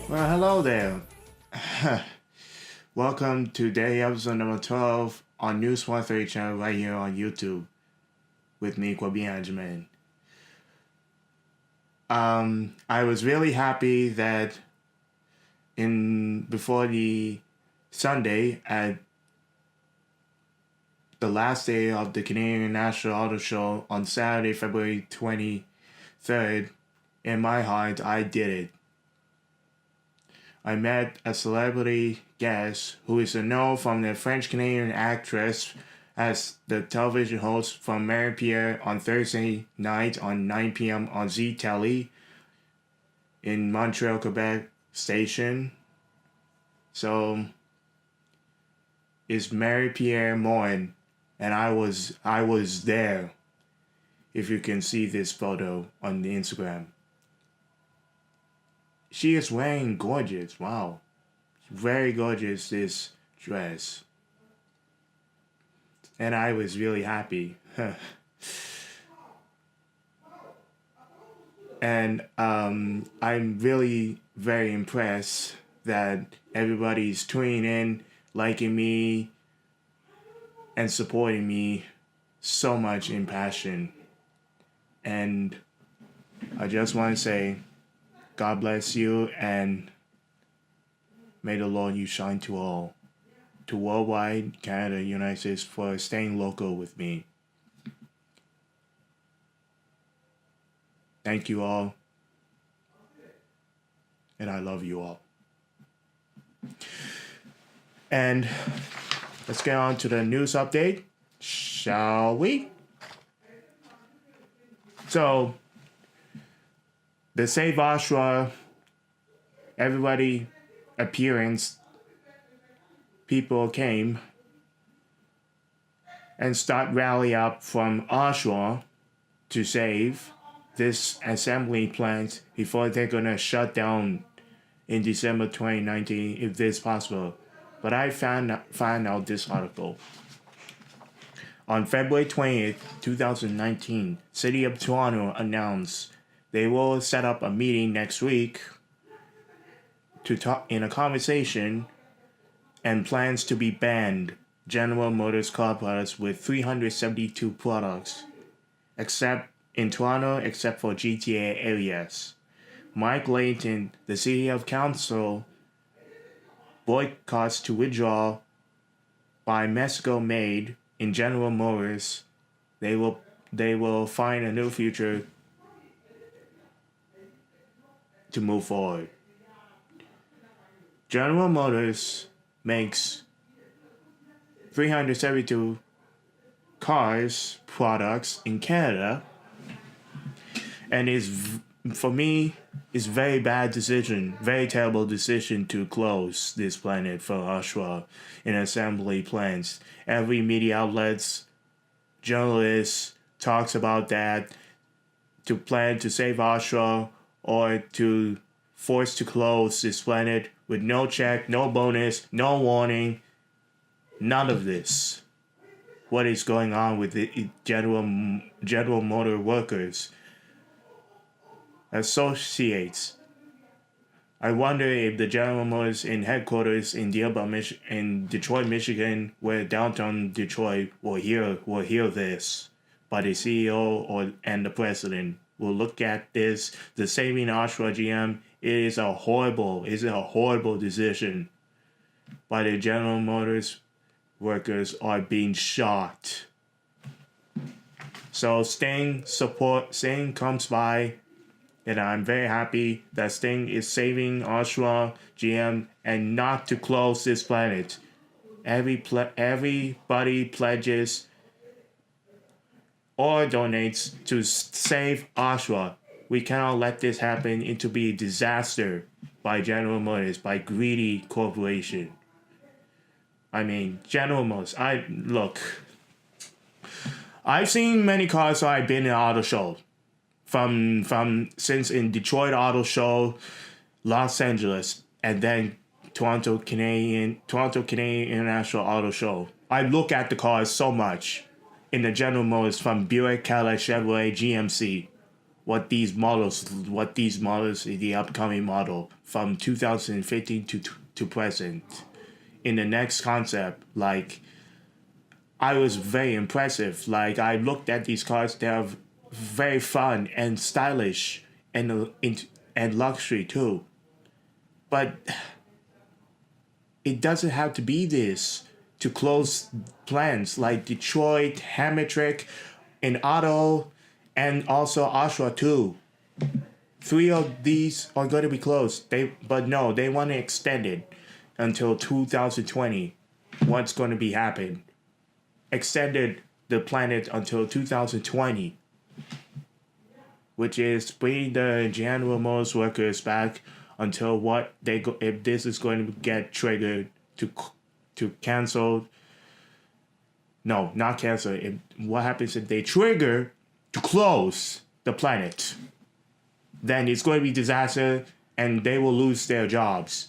Well, hello there. Welcome to day episode number 12 on News432Channel right here on YouTube with me, Kwabena Agyemang. I was really happy that before the Sunday at the last day of the Canadian National Auto Show on Saturday, February 23rd, in my heart, I did it. I met a celebrity guest who is known from the French-Canadian actress as the television host from Maripier on Thursday night on 9 p.m. on Ztele in Montreal, Quebec station. So it's Maripier Morin, and I was there. If you can see this photo on the Instagram. She is wearing gorgeous. Wow. Very gorgeous, this dress. And I was really happy. And I'm really very impressed that everybody's tuning in, liking me, and supporting me so much in passion. And I just want to say, God bless you, and may the Lord you shine to all, to worldwide, Canada, United States, for staying local with me. Thank you all, and I love you all. And let's get on to the news update, shall we? So, the Save Oshawa, everybody appearance, people came and start rally up from Oshawa to save this assembly plant before they're gonna shut down in December 2019 if this is possible. But I found out this article. On February 20th, 2019, City of Toronto announced they will set up a meeting next week to talk in a conversation and plans to be banned General Motors car products with 372 products, except in Toronto, except for GTA areas. Mike Layton, the City of Council, boycotts to withdraw by Mexico made in General Motors. They will find a new future to move forward. General Motors makes 372 cars products in Canada, and for me is very bad decision, very terrible decision to close this planet for Oshawa in assembly plants. Every media outlets, journalists talks about that, to plan to save Oshawa or to force to close this planet with no check, no bonus, no warning, none of this. What is going on with the General Motor workers? Associates. I wonder if the General Motors in headquarters in Detroit, Michigan, where downtown Detroit will hear this, but the CEO and the president will look at this. The saving Oshawa GM is a horrible decision. But the General Motors workers are being shot. So Sting comes by, and I'm very happy that Sting is saving Oshawa GM and not to close this planet. Everybody pledges or donates to save Oshawa. We cannot let this happen into be a disaster by General Motors, by greedy corporation. I mean, General Motors. I've seen many cars, so I've been in auto show. Since in Detroit Auto Show, Los Angeles, and then Toronto Canadian International Auto Show. I look at the cars so much in the General Motors from Buick, Cadillac, Chevrolet, GMC. what these models in the upcoming model from 2015 to present. In the next concept, like, I was very impressive. Like, I looked at these cars, they're very fun and stylish and luxury too. But it doesn't have to be this to close plants like Detroit, Hammetrick, and Otto, and also Oshawa too. 3 of these are going to be closed. But no, they want to extend it until 2020. What's going to be happening? Extended the planet until 2020, which is bringing the General Motors workers back until if this is going to get triggered to cancel. No, not cancel. What happens if they trigger to close the planet? Then it's going to be disaster, and they will lose their jobs.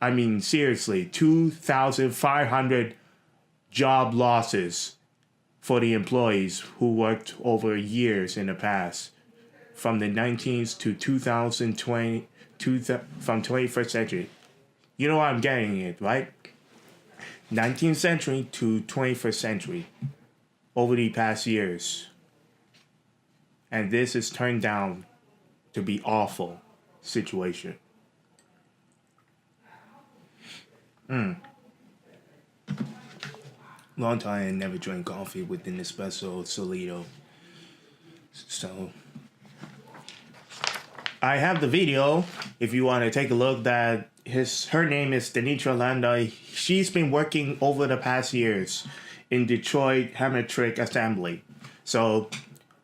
I mean, seriously, 2,500 job losses for the employees who worked over years in the past, from the 19th to 2020, from 21st century. You know what I'm getting at, right? 19th century to 21st century over the past years. And this is turned down to be awful situation. Long time I never drank coffee with an espresso Solito. So I have the video if you want to take a look. That her name is Denitra Landa. She's been working over the past years in Detroit Hammetrick Assembly. So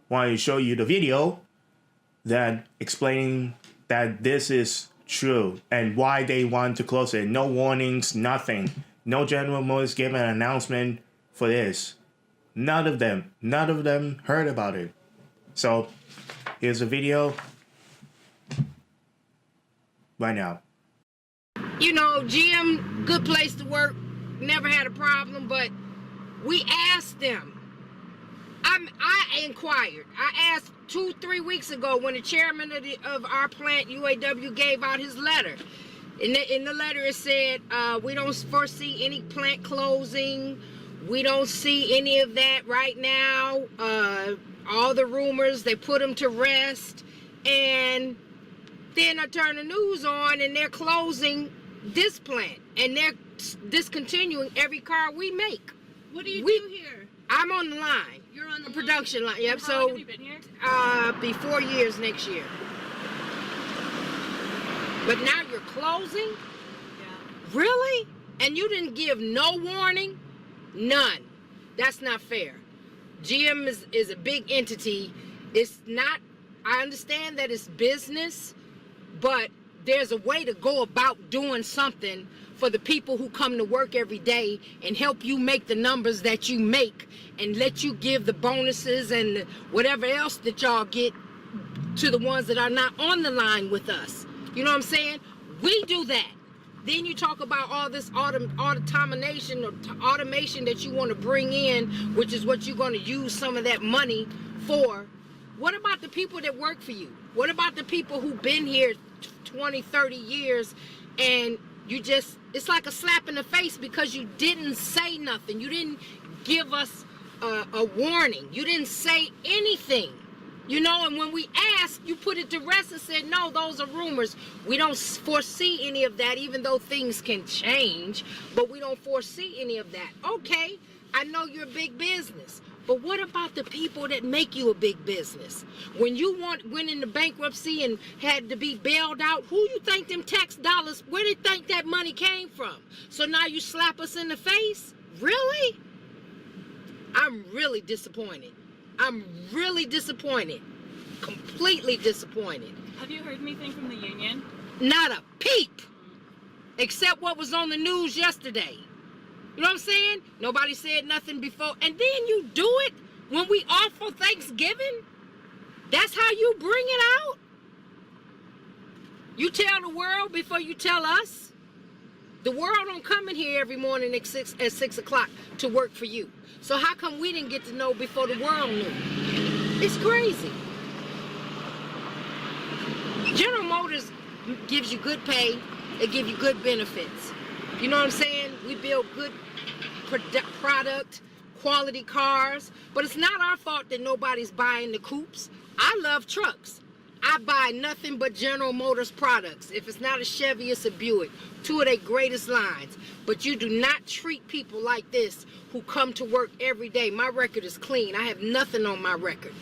want to show you the video that explaining that this is true and why they want to close it. No warnings, nothing. No General Motors gave an announcement for this. None of them heard about it. So here's a video right now. You know, GM, good place to work, never had a problem, but we asked them. I inquired. I asked 2-3 weeks ago when the chairman of our plant, UAW, gave out his letter. In the letter it said, we don't foresee any plant closing. We don't see any of that right now. All the rumors, they put them to rest. And then I turn the news on and they're closing this plant. And they're discontinuing every car we make. What do you do here? I'm on the line. You're on the production line. Yep. How long have you been here? Be 4 years next year. But now you're closing? Yeah. Really? And you didn't give no warning? None. That's not fair. GM is a big entity. It's not, I understand that it's business, but there's a way to go about doing something for the people who come to work every day and help you make the numbers that you make and let you give the bonuses and whatever else that y'all get to the ones that are not on the line with us. You know what I'm saying? We do that. Then you talk about all this automation that you want to bring in, which is what you're going to use some of that money for. What about the people that work for you? What about the people who've been here 20, 30 years and you just, it's like a slap in the face because you didn't say nothing. You didn't give us a warning. You didn't say anything. You know, and when we asked, you put it to rest and said, no, those are rumors. We don't foresee any of that, even though things can change, but we don't foresee any of that. Okay, I know you're a big business, but what about the people that make you a big business? When you went into bankruptcy and had to be bailed out, who you think them tax dollars, where do you think that money came from? So now you slap us in the face? Really? I'm really disappointed. I'm really disappointed. Completely disappointed. Have you heard anything from the union? Not a peep. Except what was on the news yesterday. You know what I'm saying? Nobody said nothing before. And then you do it when we off for Thanksgiving? That's how you bring it out? You tell the world before you tell us? The world don't come in here every morning at 6 o'clock to work for you. So how come we didn't get to know before the world knew? It's crazy. gives you good pay. They give you good benefits. You know what I'm saying? We build good product, quality cars, but it's not our fault that nobody's buying the coupes. I love trucks. I buy nothing but General Motors products. If it's not a Chevy, it's a Buick. Two of their greatest lines. But you do not treat people like this who come to work every day. My record is clean. I have nothing on my record.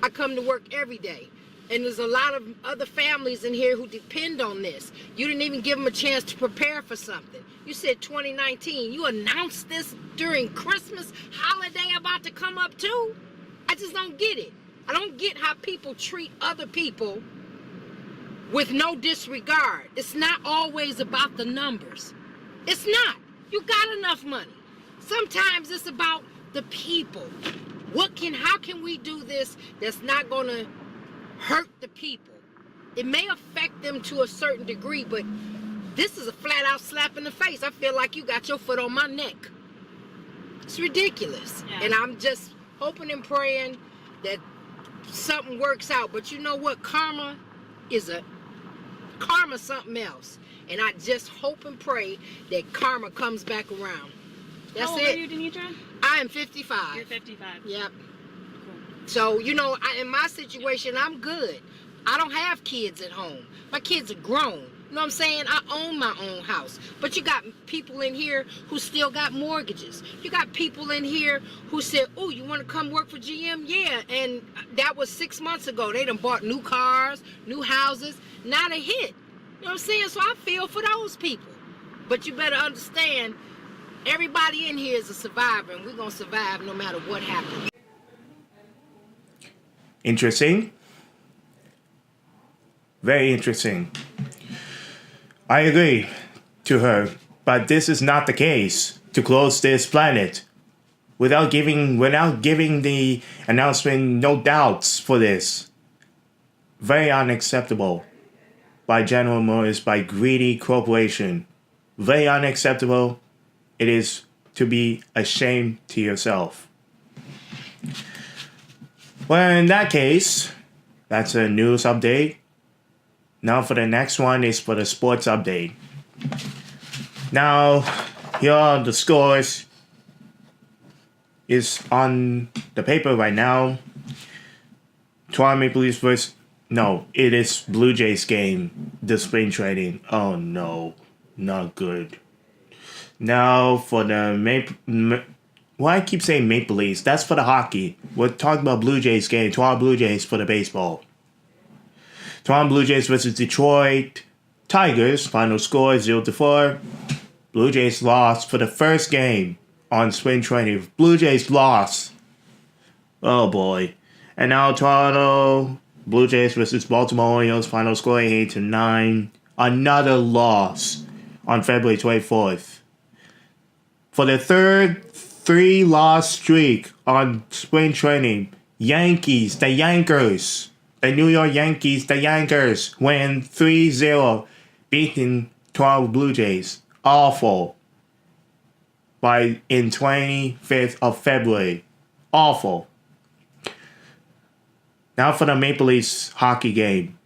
I come to work every day. And there's a lot of other families in here who depend on this. You didn't even give them a chance to prepare for something. You said 2019. You announced this during Christmas holiday about to come up too? I just don't get it. I don't get how people treat other people with no disregard. It's not always about the numbers. It's not. You got enough money. Sometimes it's about the people. How can we do this that's not going to hurt the people? It may affect them to a certain degree, but this is a flat out slap in the face. I feel like you got your foot on my neck. It's ridiculous. Yeah. And I'm just hoping and praying that something works out. But you know what? Karma something else. And I just hope and pray that karma comes back around. That's How old it. are you, Denitra? I am 55. You're 55. Yep. Cool. So, you know, in my situation, I'm good. I don't have kids at home. My kids are grown. You know what I'm saying? I own my own house. But you got people in here who still got mortgages. You got people in here who said, oh, you want to come work for GM? Yeah. And that was 6 months ago. They done bought new cars, new houses. Not a hit. You know what I'm saying? So I feel for those people. But you better understand, everybody in here is a survivor, and we're going to survive no matter what happens. Interesting. Very interesting. I agree to her, but this is not the case to close this planet. Without giving the announcement, no doubts for this. Very unacceptable by General Motors, by greedy corporation. Very unacceptable. It is to be ashamed to yourself. Well, in that case, that's a news update. Now for the next one is for the sports update. Now, here are the scores. Is on the paper right now. Toronto Maple Leafs versus... No, it is Blue Jays game. The spring training. Oh no, not good. Now for the why I keep saying Maple Leafs? That's for the hockey. We're talking about Blue Jays game. Toronto Blue Jays for the baseball. Toronto Blue Jays versus Detroit Tigers. Final score 0-4. Blue Jays lost for the first game on spring training. Blue Jays lost. Oh boy. And now Toronto Blue Jays versus Baltimore Orioles. Final score 8-9. Another loss on February 24th. For the third 3-loss streak on spring training, Yankees, the Yankers. The New York Yankees, the Yankers, win 3-0, beating Toronto Blue Jays. Awful. In 25th of February. Awful. Now for the Maple Leafs hockey game.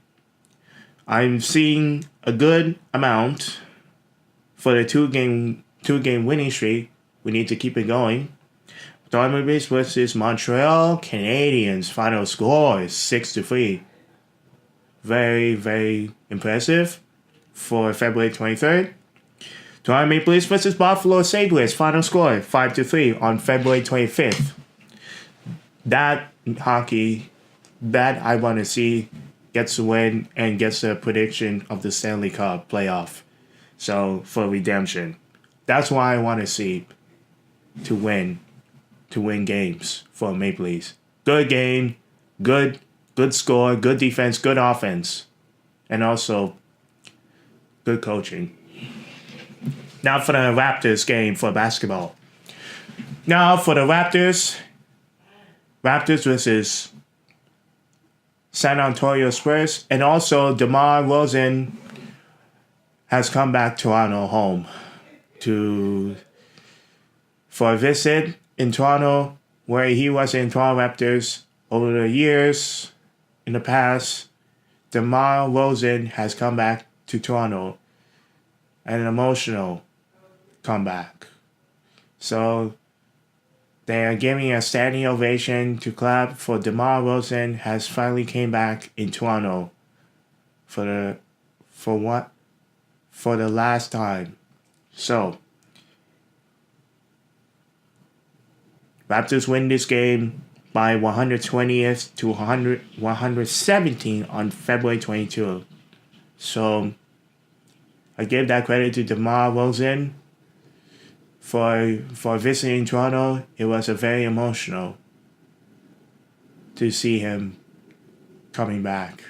I'm seeing a good amount for the two-game winning streak. We need to keep it going. Toronto Maple Leafs versus Montreal Canadiens. Final score is 6-3. Very, very impressive for February 23rd. Toronto Maple Leafs versus Buffalo Sabres. Final score 5-3 on February 25th. That hockey that I want to see gets a win and gets a prediction of the Stanley Cup playoff. So for redemption. That's why I want to see to win games for Maple Leafs. Good game, good score, good defense, good offense, and also good coaching. Now for the Raptors game for basketball. Now for the Raptors versus San Antonio Spurs, and also DeMar DeRozan has come back to Toronto home for a visit in Toronto, where he was in Toronto Raptors over the years in the past. DeMar DeRozan has come back to Toronto, an emotional comeback. So they are giving a standing ovation to clap for DeMar Wilson has finally came back in Toronto for the last time. So Raptors win this game by 120th to 117 on February 22. So I give that credit to DeMar Wilson for visiting Toronto. It was a very emotional to see him coming back.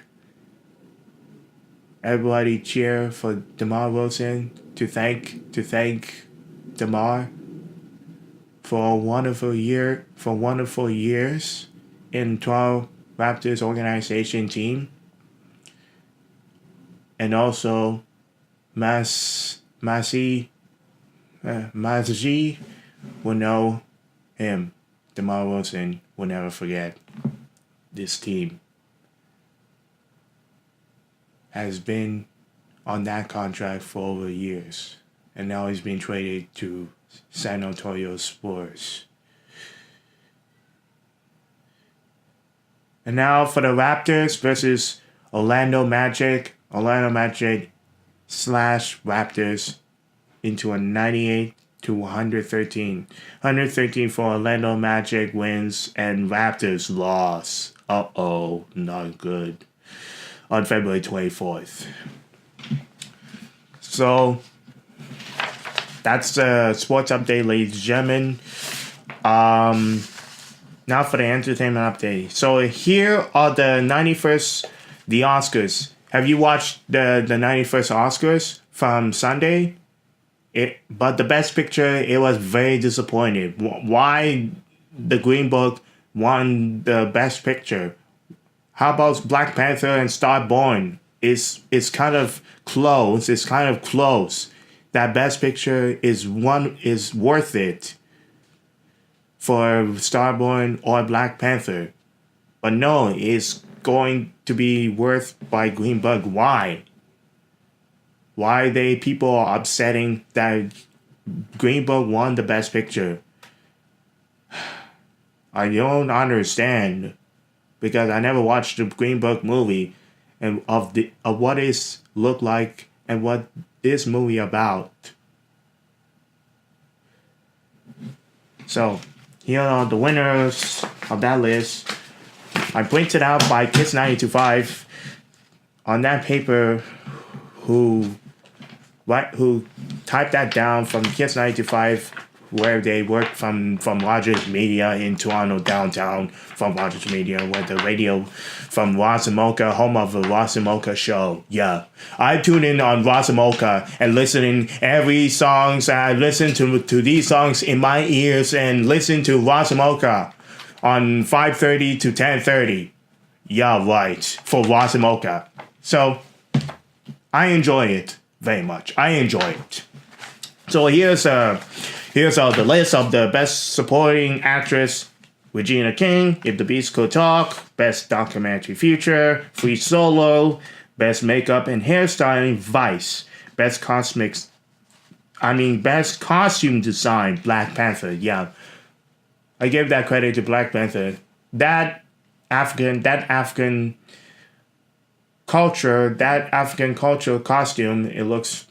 Everybody cheer for DeMar Wilson to thank DeMar for a wonderful years in Toronto Raptors organization team. And also Mazji will know him. DeMar Wilson will never forget this team. Has been on that contract for over years. And now he's been traded to San Antonio Spurs. And now for the Raptors versus Orlando Magic. Orlando Magic / Raptors into a 98 to 113. 113 for Orlando Magic wins and Raptors loss. Uh-oh, not good. On February 24th. So that's the sports update, ladies and gentlemen. Now for the entertainment update. So here are the Oscars. Have you watched the 91st Oscars from Sunday? But the best picture, it was very disappointing. Why the Green Book won the best picture? How about Black Panther and Starborn? It's kind of close. It's kind of close. That best picture is worth it for Starborn or Black Panther. But no, it's going to be worth by Green Book. Why? Why people are upsetting that Green Book won the best picture? I don't understand. Because I never watched the Green Book movie and of what it looked like and what this movie about. So here are the winners of that list. I printed out by Kids925 on that paper who typed that down from Kids925 where they work from Rogers Media in Toronto downtown, from Rogers Media, where the radio from Ross and Mocha, home of the Ross and Mocha show. Yeah, I tune in on Ross and Mocha and listening every songs. I listen to these songs in my ears and listen to Ross and Mocha on 5:30 to 10:30. Yeah, right, for Ross and Mocha. So I enjoy it very much. I enjoy it. So here's the list of the best supporting actress: Regina King, If the Beast Could Talk; Best Documentary Feature, Free Solo; Best Makeup and Hairstyling, Vice; Best Costume Design, Black Panther. Yeah, I give that credit to Black Panther. That African culture costume, it looks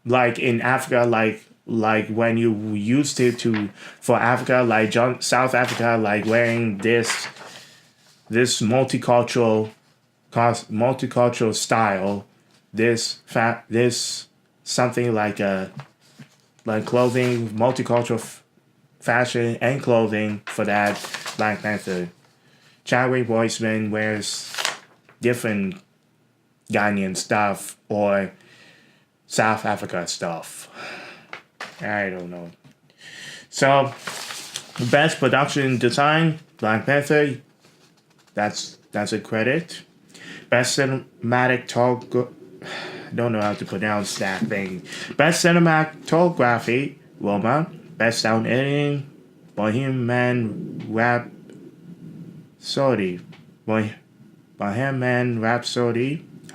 like in Africa, like when you used to for Africa, like South Africa, like wearing this multicultural style, this something like clothing, multicultural fashion and clothing for that Black Panther. Chadwick Boseman wears different Ghanaian stuff or South Africa stuff. I don't know. So, best production design, Black Panther. That's a credit. Best cinematic don't know how to pronounce that thing. Best cinematography, Roma. Best sound editing, Bohemian Rhapsody.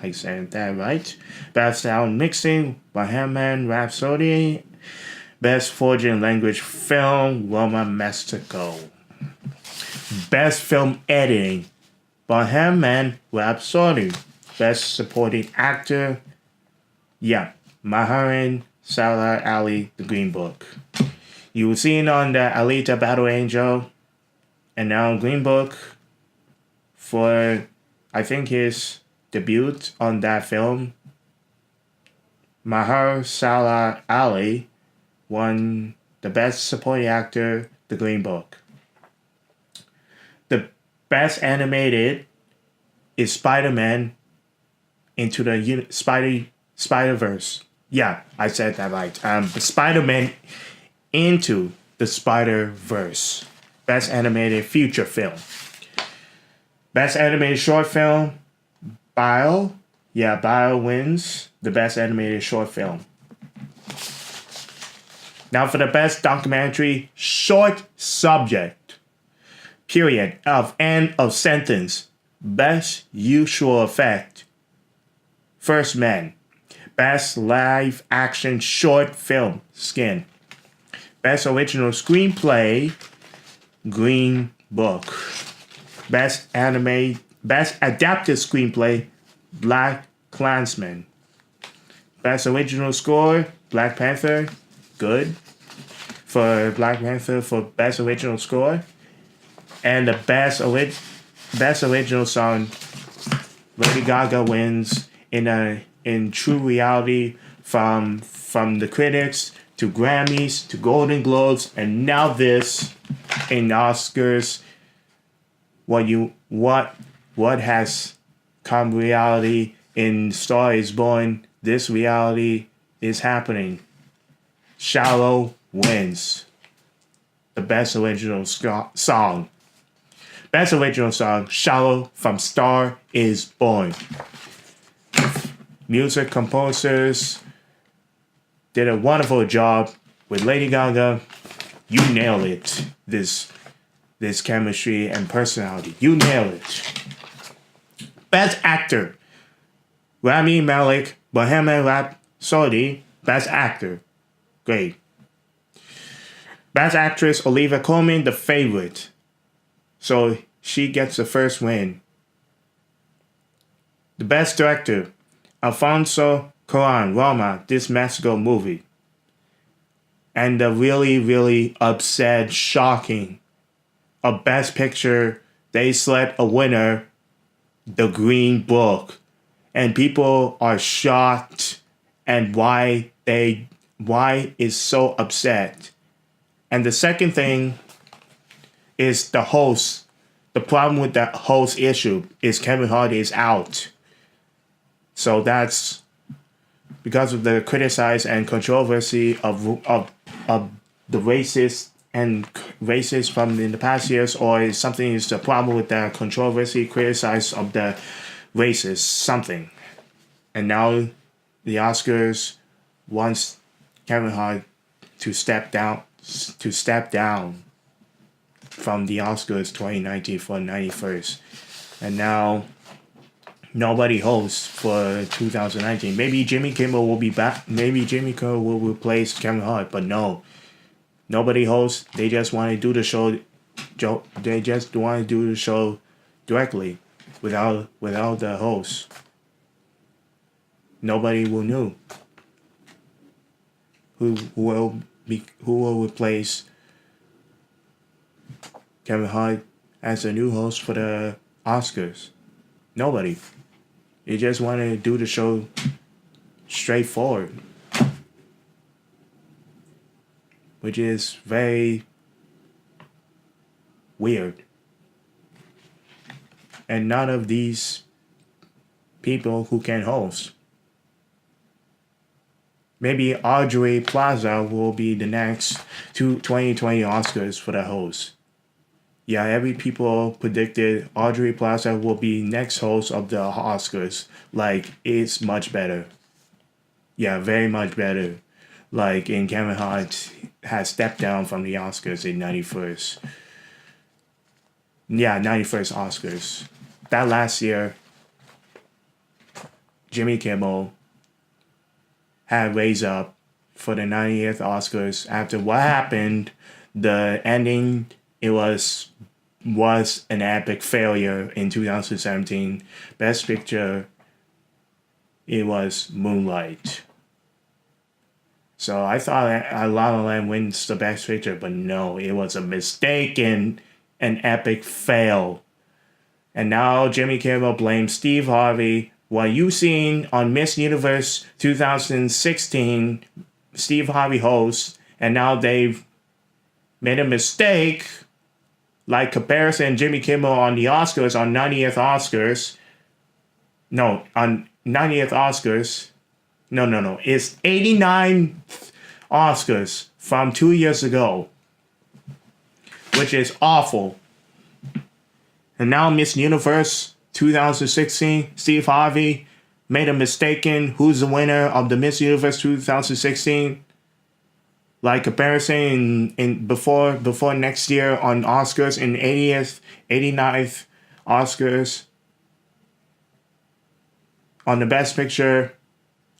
I said that right. Best sound mixing, Bohemian Rhapsody. Best foreign language film, Roma, Mexico. Best film editing, Bohemian Rhapsody. Best supporting actor, Morin, Salah Ali, The Green Book. You will see it on the Alita Battle Angel, and now Green Book for, I think, his debut on that film. Maher Salah Ali won the Best Supporting Actor, The Green Book. The Best Animated is Spider-Man Into the Spider-Verse. Yeah, I said that right. Spider-Man Into the Spider-Verse. Best Animated Feature Film. Best Animated Short Film, Bio. Yeah, Bio wins the Best Animated Short Film. Now for the Best Documentary Short Subject. Period. End of sentence. Best Usual Effect. First Man. Best Live Action Short Film. Skin. Best Original Screenplay. Green Book. Best Adapted Screenplay. Black Klansman. Best Original Score. Black Panther. Good. For Black Panther for Best Original Score. And the Best Original Song, Lady Gaga wins in True Reality from the critics to Grammys to Golden Globes, and now this in Oscars. What has come reality in Star is Born? This reality is happening. Shallow wins the Best Original Song. Best Original Song, Shallow from Star is Born. Music composers did a wonderful job with Lady Gaga. You nailed it. This chemistry and personality. You nailed it. Best Actor, Rami Malek, Bohemian Rhapsody. Best Actor. Great. Best Actress, Olivia Colman, The Favorite. So she gets the first win. The Best Director, Alfonso Cuarón, Roma, This Mexico Movie. And the really, really upset, shocking, of Best Picture, they select a winner, The Green Book. And people are shocked and why is so upset. And the second thing is the host. The problem with that host issue is Kevin Hart is out. So that's because of the criticize and controversy of the racist from in the past years, or is something is the problem with the controversy, criticize of the racist something. And now the Oscars wants Kevin Hart to step down from the Oscars 2019 for 91st. And now nobody hosts for 2019. Maybe Jimmy Kimmel will be back. Maybe Jimmy Kimmel will replace Kevin Hart, but no. Nobody hosts. They just want to do the show. They just want to do the show directly without the host. Nobody will know who will replace Kevin Hart as a new host for the Oscars. Nobody. They just want to do the show straightforward, which is very weird. And none of these people who can host. Maybe Audrey Plaza will be the next 2020 Oscars for the host. Yeah, every people predicted Audrey Plaza will be next host of the Oscars. Like, it's much better. Yeah, very much better. Like, in Kevin Hart has stepped down from the Oscars in 91st. Yeah, 91st Oscars. That last year, Jimmy Kimmel had raised up for the 90th Oscars after what happened. The ending, it was an epic failure in 2017. Best Picture, it was Moonlight. So I thought La La Land wins the Best Picture, but no, it was a mistake and an epic fail. And now Jimmy Kimmel blames Steve Harvey. What you seen on Miss Universe 2016, Steve Harvey hosts, and now they've made a mistake, like comparison Jimmy Kimmel on the Oscars, on 90th Oscars. No, on 90th Oscars. No. It's 89 Oscars from 2 years ago, which is awful. And now Miss Universe 2016, Steve Harvey made a mistake in who's the winner of the Miss Universe 2016. Like comparison in before next year on Oscars in 80th, 89th Oscars. On the Best Picture,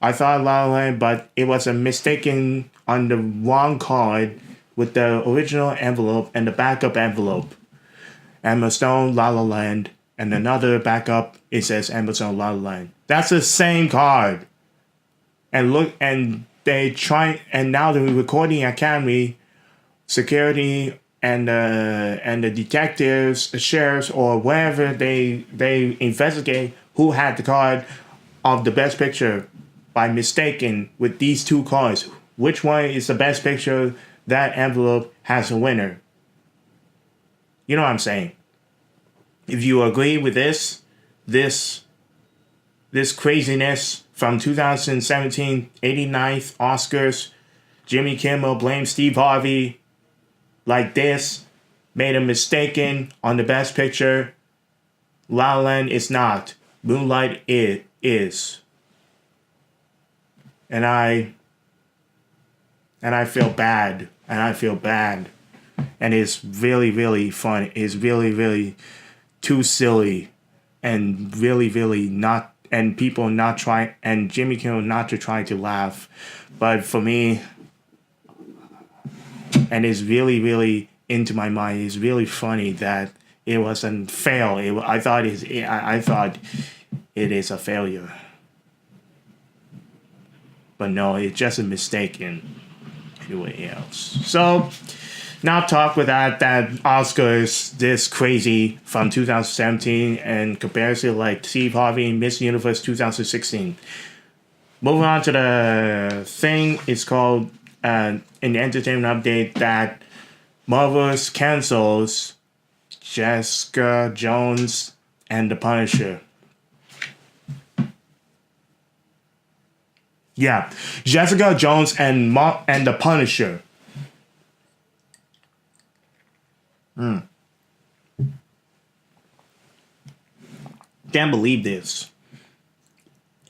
I thought La La Land, but it was a mistaken on the wrong card with the original envelope and the backup envelope. Emma Stone, La La Land, and another backup, it says Emma Stone, La La Land. That's the same card. And look, and they try, and now the Recording Academy, security, and the detectives, the sheriffs, or wherever they investigate who had the card of the Best Picture by mistaking with these two cards. Which one is the Best Picture? That envelope has a winner. You know what I'm saying? If you agree with this craziness from 2017 89th Oscars, Jimmy Kimmel blamed Steve Harvey like this, made a mistaken on the Best Picture. La La Land is not. Moonlight it is. And I feel bad. And it's really, really fun. It's really, really too silly. And really, really not. And people not trying. And Jimmy Kimmel not to try to laugh. But for me, and it's really, really into my mind. It's really funny that it was a fail. I thought it is a failure. But no, it's just a mistake in anyway else. So, now talk with that Oscars this crazy from 2017 and comparison like Steve Harvey Miss Universe 2016. Moving on to the thing, it's called an entertainment update that Marvel's cancels Jessica Jones and the Punisher. Yeah, Jessica Jones and the Punisher. Can't believe this.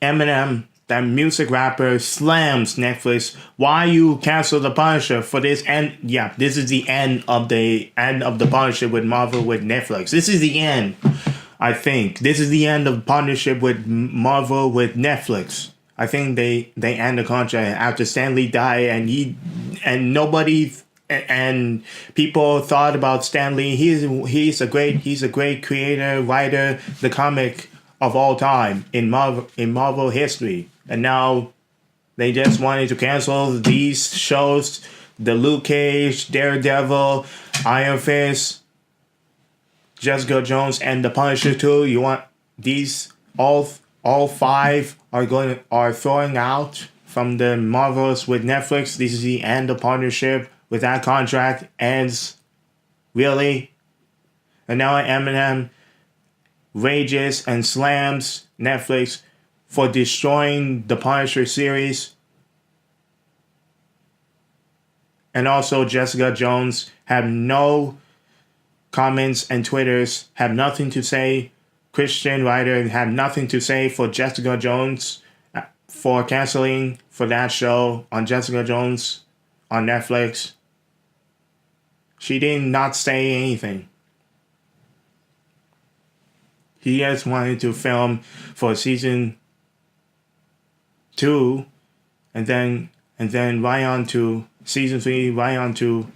Eminem, that music rapper, slams Netflix. Why you cancel the Punisher for this? And yeah, this is the end of the partnership with Marvel with Netflix. This is the end. I think this is the end of partnership with Marvel with Netflix. I think they end the contract after Stan Lee died, and nobody and people thought about Stan Lee. He's a great creator, writer, the comic of all time in Marvel history. And now they just wanted to cancel these shows: the Luke Cage, Daredevil, Iron Fist, Jessica Jones, and the Punisher too. You want these all five are throwing out from the Marvels with Netflix. This is the end of partnership with that contract ends. Really? And now Eminem rages and slams Netflix for destroying the Punisher series. And also Jessica Jones have no comments and Twitters, have nothing to say. Christian writer have nothing to say for Jessica Jones for canceling for that show on Jessica Jones on Netflix. She did not say anything. He just wanted to film for season 2, and then right on to season 3, right on to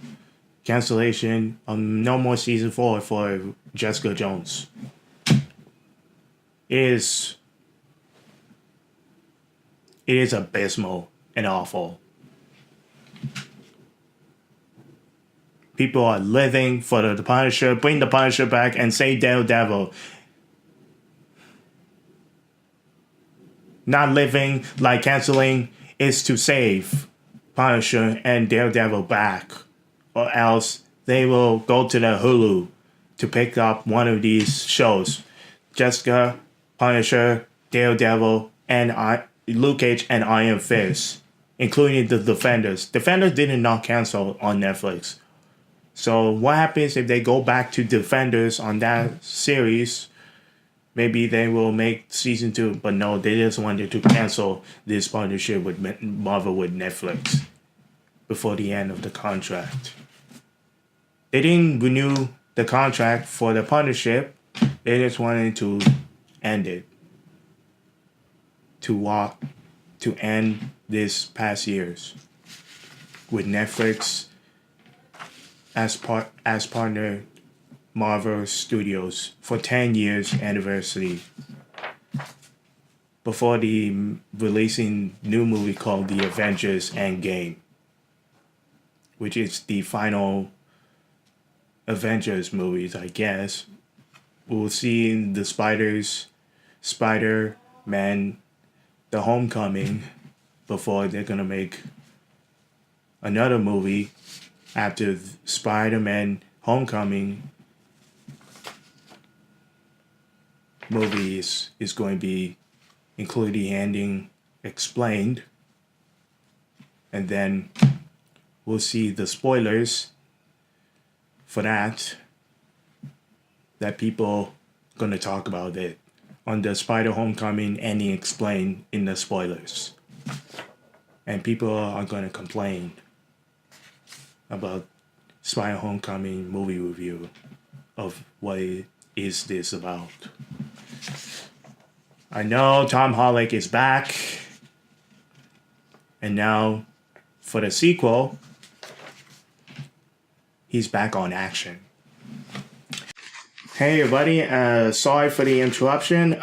cancellation. No more season 4 for Jessica Jones. It is abysmal and awful. People are living for the Punisher, bring the Punisher back, and say Daredevil. Not living, like canceling, is to save Punisher and Daredevil back. Or else they will go to the Hulu to pick up one of these shows. Jessica, Punisher, Daredevil, and Luke Cage and Iron Fist, including the Defenders. Defenders did not cancel on Netflix. So what happens if they go back to Defenders on that series? Maybe they will make season 2, but no, they just wanted to cancel this partnership with Marvel with Netflix before the end of the contract. They didn't renew the contract for the partnership. They just wanted to end it. To end this past years with Netflix as partner Marvel Studios for 10 years anniversary before the releasing new movie called The Avengers Endgame, which is the final Avengers movies, I guess. We'll see the Spider-Man, The Homecoming before they're gonna make another movie after Spider-Man Homecoming movie is going to be include the ending explained, and then we'll see the spoilers for that people gonna talk about it on the Spider Homecoming ending explained in the spoilers, and people are gonna complain about Spider Homecoming movie review of what is this about. I know Tom Holland is back, and now for the sequel, he's back on action. Hey everybody, sorry for the interruption.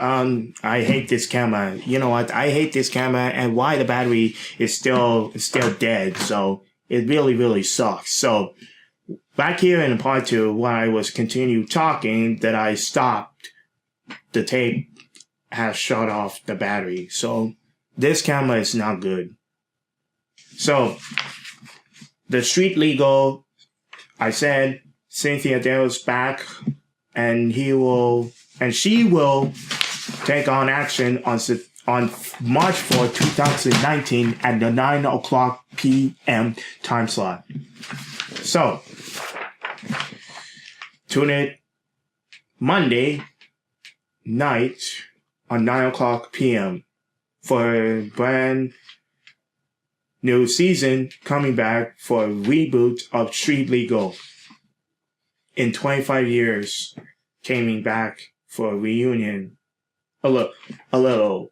I hate this camera. You know what? I hate this camera, and why the battery is still dead. So it really sucks. So back here in part 2, when I was continue talking, that I stopped, the tape has shut off the battery. So this camera is not good. So the street legal, I said Cynthia Dale's back, and she will take on action on March 4, 2019 at the 9 o'clock p.m. time slot. So tune in Monday night on 9 o'clock p.m. for a brand new season coming back for a reboot of Street Legal. In 25 years, coming back for a reunion, a little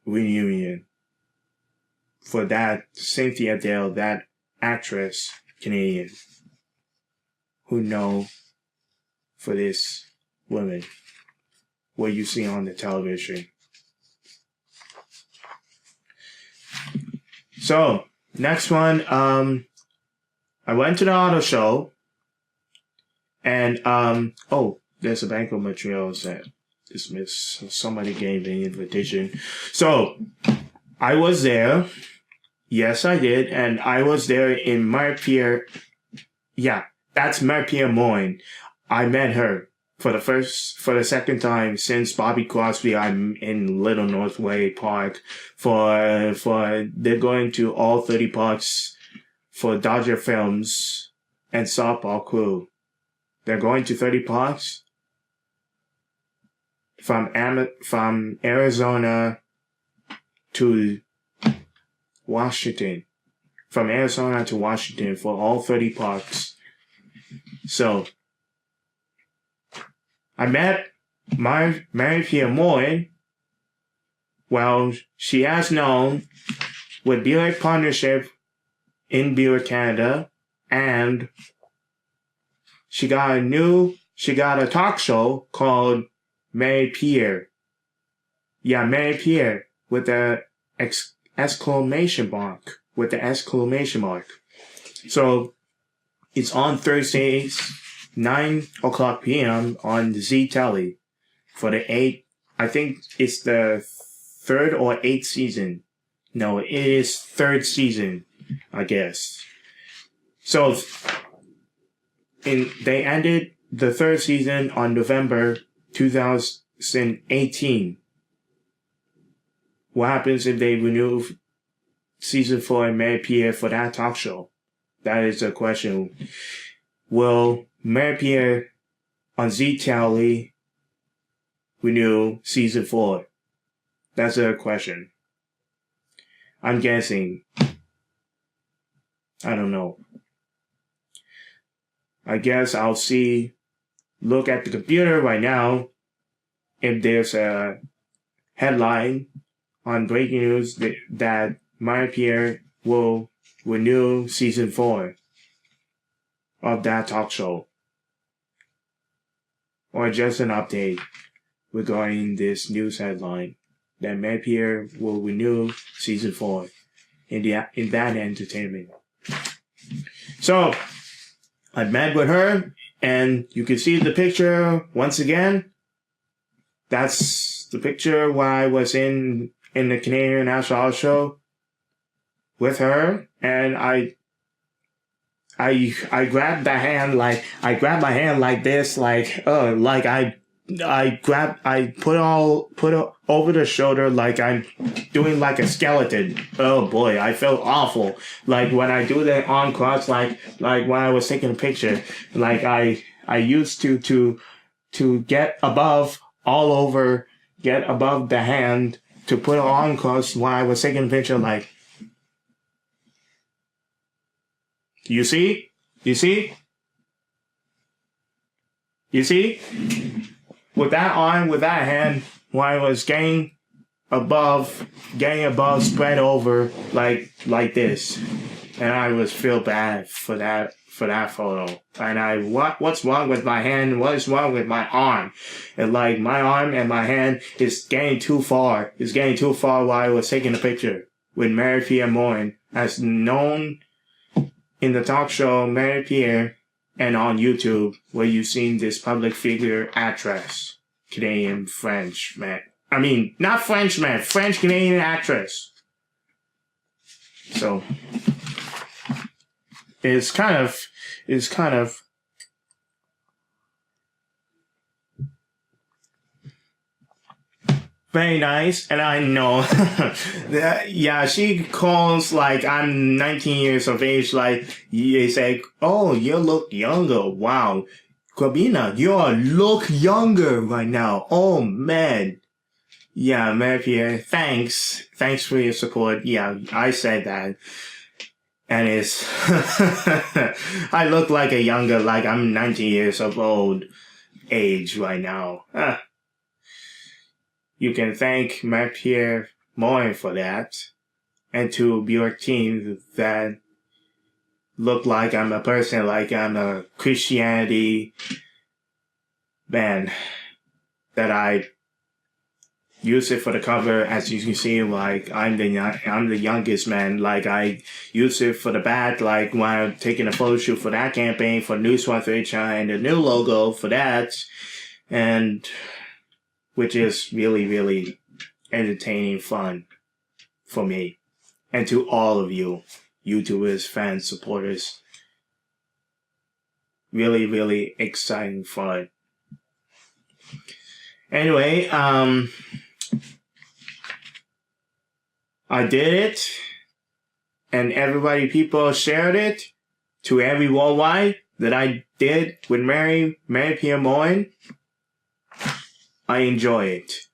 reunion for that Cynthia Dale, that actress, Canadian, who know for this woman, what you see on the television. So, next one, I went to the auto show, and, there's a bank of materials that dismissed. Somebody gave an invitation. So, I was there. Yes, I did. And I was there in Maripier. Yeah, that's Maripier Morin. I met her for the second time since Bobby Crosby. I'm in Little Northway Park they're going to all 30 parks for Dodger Films and Softball Crew. They're going to 30 parks from Arizona to Washington. From Arizona to Washington for all 30 parks. So, I met Maripier Morin Well, she has known with Buick Partnership in Buick, Canada, and she got a talk show called Maripier. Yeah, Maripier with the exclamation mark. So it's on Thursdays, 9:00 p.m. on Ztele for I think it's the 3rd or 8th season. No, it is 3rd season, I guess. So they ended the 3rd season on November 2018. What happens if they renew season 4 in Maripier for that talk show? That is the question. Will Maripier on Ztele renew season 4? That's a question. I'm guessing. I don't know. I guess I'll look at the computer right now if there's a headline on breaking news that Maripier will renew season 4 of that talk show. Or just an update regarding this news headline that Maripier will renew season 4 in that entertainment. So, I met with her, and you can see the picture once again. That's the picture where I was in the Canadian National Show with her, and I grabbed my hand like this, like I put it over the shoulder like I'm doing like a skeleton. Oh boy, I felt awful. Like when I do the arm cross, like when I was taking a picture, like I used to get above the hand to put an arm cross when I was taking a picture, like. You see? With that arm, with that hand, when I was getting above, spread over like this, and I was feel bad for that photo. And what's wrong with my hand? What is wrong with my arm? And like my arm and my hand is getting too far. It's getting too far while I was taking a picture with Maripier Morin, as known in the talk show Maripier and on YouTube, where you've seen this public figure actress, French-Canadian actress. So, it's kind of very nice, and I know yeah, she calls like I'm 19 years of age, like they say, oh, you look younger. Wow, Kwabena, you look younger right now. Oh man. Yeah, Maripier, thanks for your support. Yeah, I said that. And it's I look like I'm 19 years of old age right now. You can thank Maripier Morin for that, and to Buick team that look like I'm a person, like I'm a Christianity man, that I use it for the cover. As you can see, like I'm the youngest man. Like I use it for the back, like when I'm taking a photo shoot for that campaign for News432Channel, and the new logo for that, and which is really, really entertaining, fun for me. And to all of you, YouTubers, fans, supporters. Really, really exciting fun. Anyway, I did it. And people shared it to every worldwide that I did with Maripier Morin. I enjoy it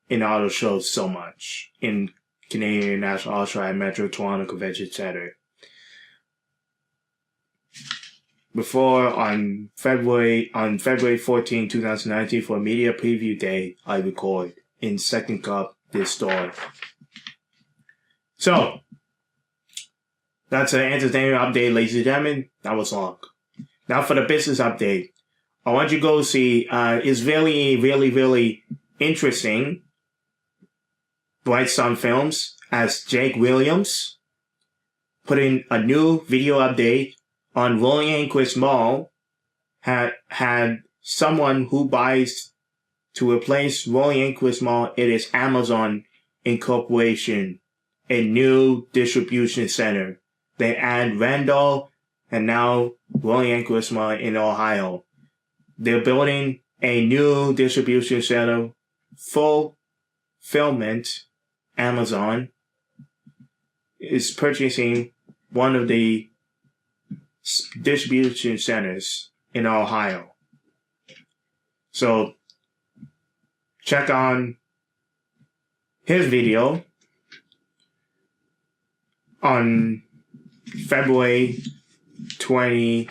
in auto shows so much. In Canadian National Oshawa, Metro, Toronto, Convention Center. Before, on February 14, 2019, for Media Preview Day, I record in Second Cup, this story. So, that's an entertainment update, ladies and gentlemen. That was long. Now for the business update. I want you to go see, it's really, really, really interesting. Bright Sun Films as Jake Williams putting a new video update on Rolling Anchorage Mall had someone who buys to replace Rolling Anchorage Mall. It is Amazon Incorporation, a new distribution center. They add Randall and now Rolling Anchorage Mall in Ohio. They're building a new distribution center, fulfillment. Amazon is purchasing one of the distribution centers in Ohio. So check on his video on February 22.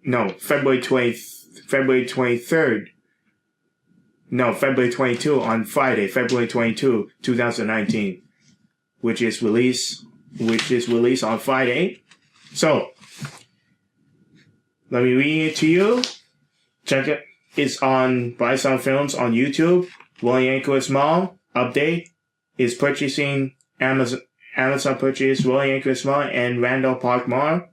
No, February 23rd. No, February 22 on Friday, February 22, 2019, which is released on Friday. So, let me read it to you. Check it. It's on Bright Sun Films on YouTube. Rolling Anchorage Mall update is purchasing Amazon purchased Rolling Anchorage Mall and Randall Park Mall.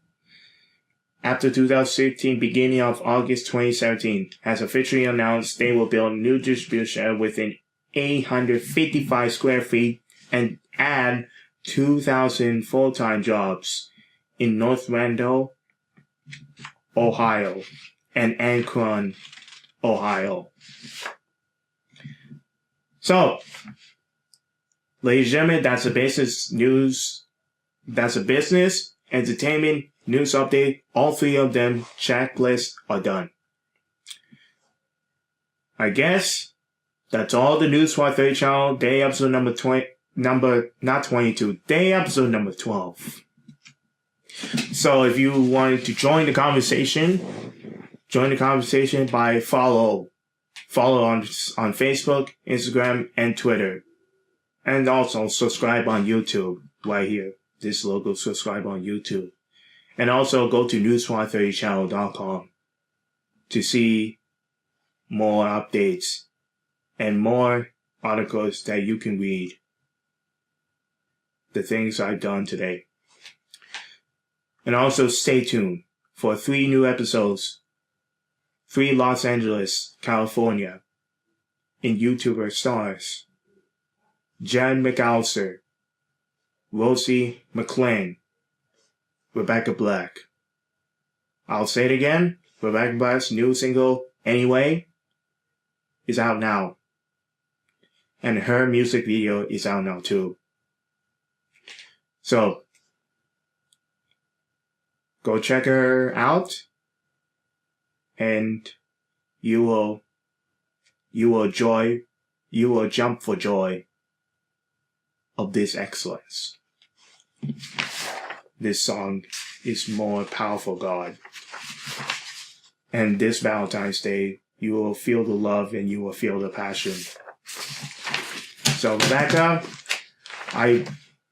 After 2016, beginning of August 2017, has officially announced they will build a new distribution center within 855 square feet and add 2,000 full-time jobs in North Randall, Ohio, and Akron, Ohio. So, ladies and gentlemen, that's a business news. That's a business, entertainment, news update. All three of them checklists are done. I guess that's all the News432Channel day episode day episode number 12. So if you wanted to join the conversation by follow on Facebook, Instagram, and Twitter. And also subscribe on YouTube right here. This logo, subscribe on YouTube. And also go to News432Channel.com to see more updates and more articles that you can read. The things I've done today. And also stay tuned for 3 new episodes. 3 Los Angeles, California, in YouTuber stars. Jen McAllister, Rosie McClain, Rebecca Black. I'll say it again. Rebecca Black's new single, Anyway, is out now. And her music video is out now too. So, go check her out. And you will jump for joy of this excellence. This song is more powerful, God. And this Valentine's Day, you will feel the love and you will feel the passion. So, Rebecca, I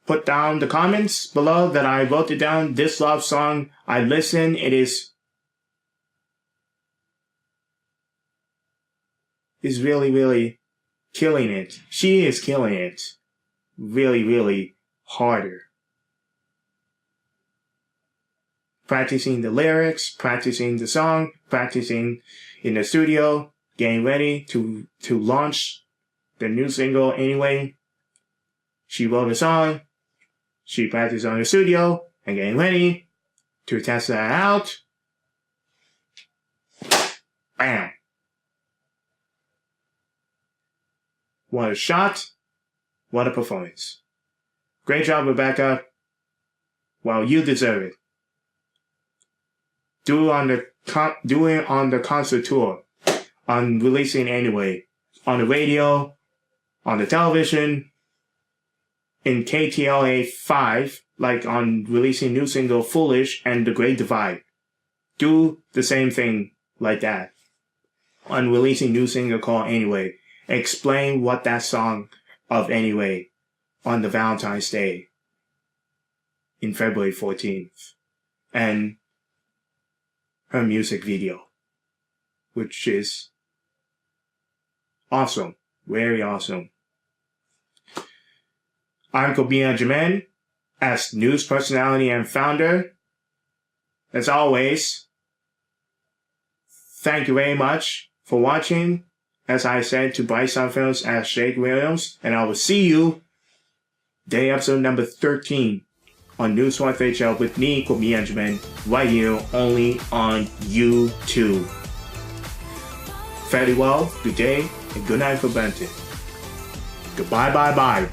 put down the comments below that I wrote it down. This love song, I listened. It is really, really killing it. She is killing it. Really, really harder. Practicing the lyrics, practicing the song, practicing in the studio, getting ready to launch the new single Anyway. She wrote a song, she practiced on the studio, and getting ready to test that out. Bam! What a shot. What a performance. Great job, Rebecca. Well, you deserve it. Do it on the concert tour. On releasing Anyway. On the radio. On the television. In KTLA 5. Like on releasing new single Foolish and The Great Divide. Do the same thing like that. on releasing new single called Anyway. Explain what that song of Anyway on the Valentine's Day in February 14th. And her music video, which is awesome. Very awesome. I'm Kwabena Agyemang, as news personality and founder. As always, thank you very much for watching. As I said to Bryce Sunfilms as Jake Williams, and I will see you day episode number 13 on News432Channel with me, Kwabena Agyemang, right here only on YouTube. Fairly well, good day, and good night for Benton. Goodbye, bye, bye.